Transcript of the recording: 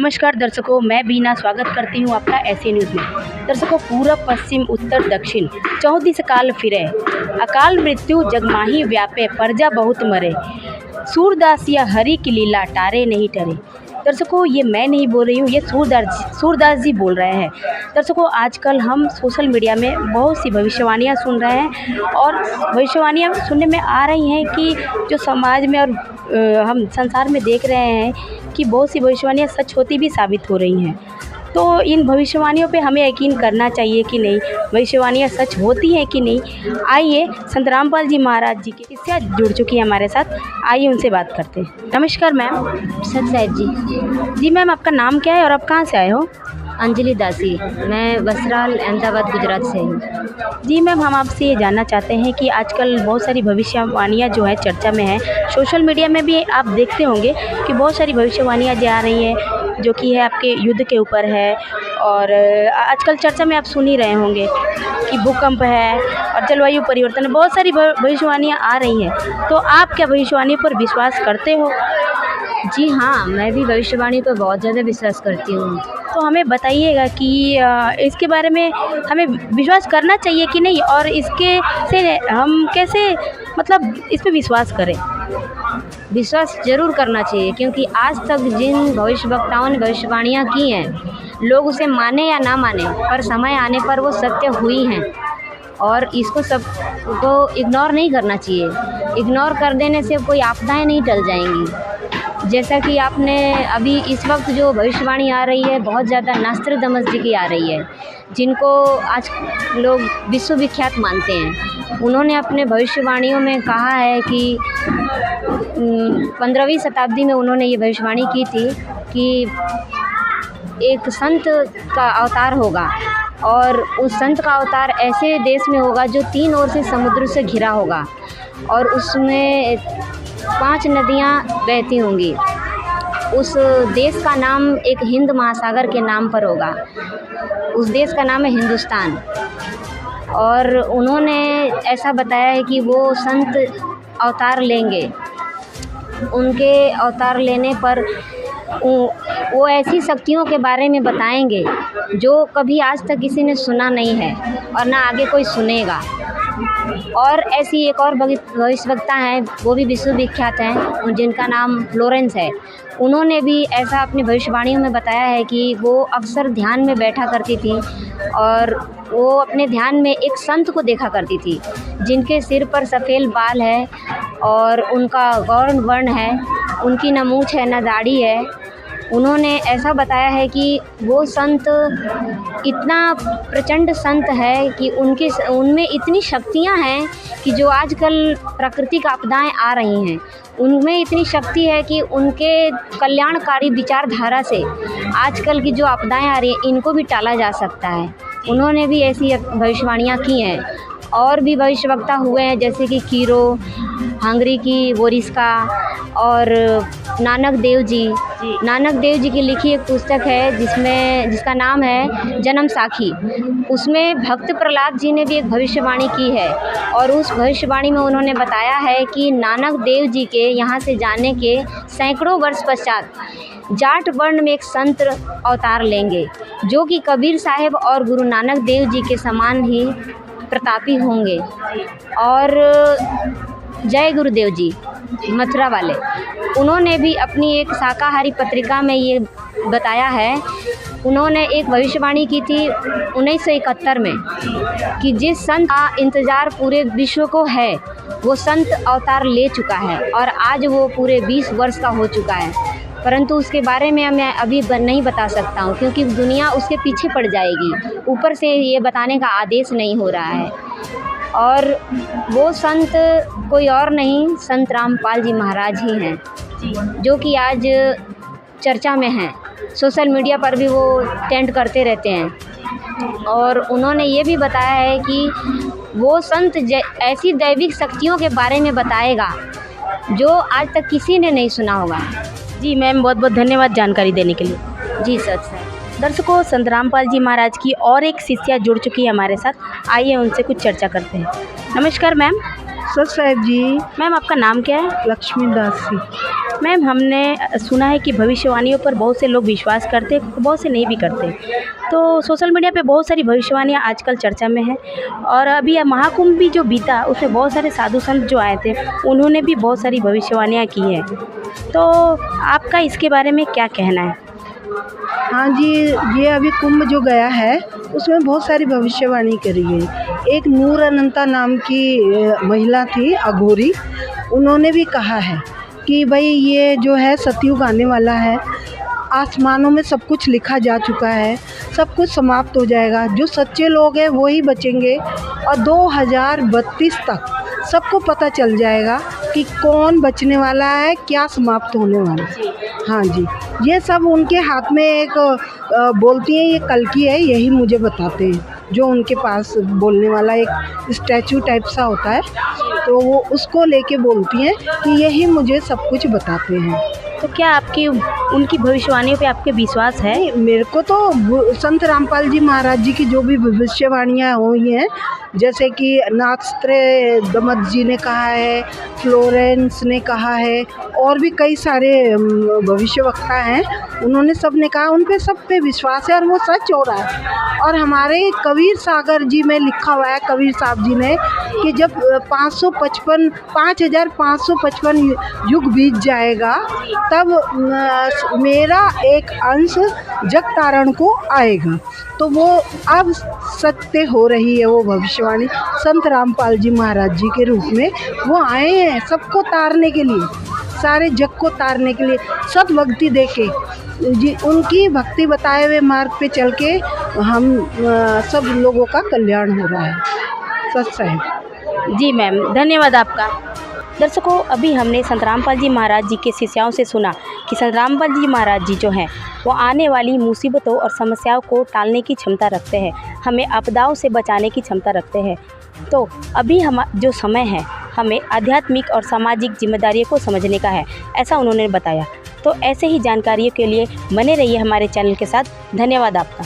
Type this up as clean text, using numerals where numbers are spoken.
नमस्कार दर्शकों, मैं बीना स्वागत करती हूँ आपका ऐसे न्यूज़ में। दर्शकों, पूरब पश्चिम उत्तर दक्षिण 34 काल फिरे, अकाल मृत्यु जगमाही व्यापे, प्रजा बहुत मरे, सूरदास या हरि की लीला टारे नहीं टरे। दर्शकों, ये मैं नहीं बोल रही हूँ, ये सूरदास जी बोल रहे हैं। दर्शकों, आजकल हम सोशल मीडिया में बहुत सी भविष्यवाणियाँ सुन रहे हैं और भविष्यवाणियाँ सुनने में आ रही हैं कि जो समाज में और हम संसार में देख रहे हैं कि बहुत सी भविष्यवाणियाँ सच होती भी साबित हो रही हैं। तो इन भविष्यवाणियों पे हमें यकीन करना चाहिए कि नहीं, भविष्यवाणियाँ सच होती हैं कि नहीं। आइए, संत रामपाल जी महाराज जी की शिष्या जुड़ चुकी है हमारे साथ, आइए उनसे बात करते हैं। नमस्कार मैम। सत्य जी। जी मैम, आपका नाम क्या है और आप कहाँ से आए हो? अंजलि दासी, मैं वसराल अहमदाबाद गुजरात से हूँ। जी मैम, हम आपसे ये जानना चाहते हैं कि आजकल बहुत सारी भविष्यवाणियाँ जो है चर्चा में है, सोशल मीडिया में भी आप देखते होंगे कि बहुत सारी भविष्यवाणियाँ जो आ रही हैं जो कि है आपके युद्ध के ऊपर है, और आजकल चर्चा में आप सुन ही रहे होंगे कि भूकंप है और जलवायु परिवर्तन है, बहुत सारी भविष्यवाणियाँ आ रही हैं। तो आप क्या भविष्यवाणियों पर विश्वास करते हो? जी हाँ, मैं भी भविष्यवाणी पर बहुत ज़्यादा विश्वास करती हूँ। तो हमें बताइएगा कि इसके बारे में हमें विश्वास करना चाहिए कि नहीं, और इसके से हम कैसे मतलब इस पे विश्वास करें? विश्वास ज़रूर करना चाहिए, क्योंकि आज तक जिन भविष्यवक्ताओं ने भविष्यवाणियाँ की हैं, लोग उसे माने या ना माने, पर समय आने पर वो सत्य हुई हैं और इसको सबको इग्नोर नहीं करना चाहिए। इग्नोर कर देने से कोई आपदाएँ नहीं टल जाएंगी। जैसा कि आपने अभी इस वक्त जो भविष्यवाणी आ रही है, बहुत ज़्यादा नास्त्रदामस जी की आ रही है, जिनको आज लोग विश्वविख्यात मानते हैं। उन्होंने अपने भविष्यवाणियों में कहा है कि 15वीं शताब्दी में उन्होंने ये भविष्यवाणी की थी कि एक संत का अवतार होगा और उस संत का अवतार ऐसे देश में होगा जो 3 ओर से समुद्र से घिरा होगा और उसमें 5 नदियाँ बहती होंगी। उस देश का नाम एक हिंद महासागर के नाम पर होगा। उस देश का नाम है हिंदुस्तान। और उन्होंने ऐसा बताया है कि वो संत अवतार लेंगे। उनके अवतार लेने पर वो ऐसी शक्तियों के बारे में बताएंगे जो कभी आज तक किसी ने सुना नहीं है और ना आगे कोई सुनेगा। और ऐसी एक और भविष्यवक्ता हैं, वो भी विश्वविख्यात हैं, जिनका नाम फ्लोरेंस है। उन्होंने भी ऐसा अपनी भविष्यवाणियों में बताया है कि वो अक्सर ध्यान में बैठा करती थी और वो अपने ध्यान में एक संत को देखा करती थी, जिनके सिर पर सफ़ेद बाल है और उनका गौर वर्ण है, उनकी न मूंछ है न दाढ़ी है। उन्होंने ऐसा बताया है कि वो संत इतना प्रचंड संत है कि उनमें इतनी शक्तियां हैं कि जो आजकल प्राकृतिक आपदाएं आ रही हैं, उनमें इतनी शक्ति है कि उनके कल्याणकारी विचारधारा से आजकल की जो आपदाएं आ रही हैं, इनको भी टाला जा सकता है। उन्होंने भी ऐसी भविष्यवाणियाँ की हैं। और भी भविष्यवक्ता हुए हैं, जैसे कि कीरो, हंगरी की वोरिस्का और नानक देव जी की लिखी एक पुस्तक है जिसका नाम है जन्म साखी। उसमें भक्त प्रहलाद जी ने भी एक भविष्यवाणी की है और उस भविष्यवाणी में उन्होंने बताया है कि नानक देव जी के यहाँ से जाने के सैकड़ों वर्ष पश्चात जाट वर्ण में एक संत अवतार लेंगे, जो कि कबीर साहब और गुरु नानक देव जी के समान ही प्रतापी होंगे। और जय गुरुदेव जी मथुरा वाले, उन्होंने भी अपनी एक शाकाहारी पत्रिका में ये बताया है। उन्होंने एक भविष्यवाणी की थी 1971 में कि जिस संत का इंतज़ार पूरे विश्व को है, वो संत अवतार ले चुका है और आज वो पूरे 20 वर्ष का हो चुका है। परंतु उसके बारे में मैं अभी नहीं बता सकता हूँ, क्योंकि दुनिया उसके पीछे पड़ जाएगी। ऊपर से ये बताने का आदेश नहीं हो रहा है। और वो संत कोई और नहीं, संत रामपाल जी महाराज ही हैं, जो कि आज चर्चा में हैं। सोशल मीडिया पर भी वो ट्रेंड करते रहते हैं। और उन्होंने ये भी बताया है कि वो संत ऐसी दैविक शक्तियों के बारे में बताएगा जो आज तक किसी ने नहीं सुना होगा। जी मैम, बहुत बहुत धन्यवाद जानकारी देने के लिए। जी सर। दर्शकों, संत रामपाल जी महाराज की और एक शिष्या जुड़ चुकी है हमारे साथ, आइए उनसे कुछ चर्चा करते हैं। नमस्कार मैम। सच साहेब जी। मैम आपका नाम क्या है? लक्ष्मी दास जी। मैम हमने सुना है कि भविष्यवाणियों पर बहुत से लोग विश्वास करते हैं, बहुत से नहीं भी करते। तो सोशल मीडिया पे बहुत सारी भविष्यवाणियाँ आजकल चर्चा में हैं और अभी यह महाकुंभ भी जो बीता उसमें बहुत सारे साधु संत जो आए थे उन्होंने भी बहुत सारी भविष्यवाणियाँ की हैं। तो आपका इसके बारे में क्या कहना है? हाँ जी, ये अभी कुंभ जो गया है उसमें बहुत सारी भविष्यवाणी करी गई। एक नूर अनंता नाम की महिला थी, अघोरी, उन्होंने भी कहा है कि भाई ये जो है सतयुग आने वाला है, आसमानों में सब कुछ लिखा जा चुका है, सब कुछ समाप्त हो जाएगा, जो सच्चे लोग हैं वो ही बचेंगे और 2032 तक सबको पता चल जाएगा कि कौन बचने वाला है, क्या समाप्त होने वाला है। हाँ जी, ये सब उनके हाथ में एक बोलती हैं ये कल्कि है, यही मुझे बताते हैं, जो उनके पास बोलने वाला एक स्टैचू टाइप सा होता है, तो वो उसको लेके बोलती हैं कि यही मुझे सब कुछ बताते हैं। तो क्या आपकी उनकी भविष्यवाणियों पे आपके विश्वास है? मेरे को तो संत रामपाल जी महाराज जी की जो भी भविष्यवाणियाँ हुई हैं, जैसे कि नाथस्त्रे दमत जी ने कहा है, फ्लोरेंस ने कहा है, और भी कई सारे भविष्यवक्ता हैं, उन्होंने सब ने कहा, उन पे सब पे विश्वास है और वो सच हो रहा है। और हमारे कबीर सागर जी में लिखा हुआ है, कबीर साहब जी ने, कि जब 5555 युग बीत जाएगा तब मेरा एक अंश जगतारण को आएगा। तो वो अब सत्य हो रही है, वो भविष्यवाणी संत रामपाल जी महाराज जी के रूप में वो आए हैं सबको तारने के लिए, सारे जग को तारने के लिए, सत भक्ति देके जी, उनकी भक्ति बताए हुए मार्ग पे चल के हम सब लोगों का कल्याण हो रहा है। सच साहिब जी मैम, धन्यवाद आपका। दर्शकों, अभी हमने संत रामपाल जी महाराज जी के शिष्याओं से सुना कि संत रामपाल जी महाराज जी जो हैं वो आने वाली मुसीबतों और समस्याओं को टालने की क्षमता रखते हैं, हमें आपदाओं से बचाने की क्षमता रखते हैं। तो अभी हम जो समय है हमें आध्यात्मिक और सामाजिक जिम्मेदारियों को समझने का है, ऐसा उन्होंने बताया। तो ऐसे ही जानकारियों के लिए बने रहिए हमारे चैनल के साथ। धन्यवाद आपका।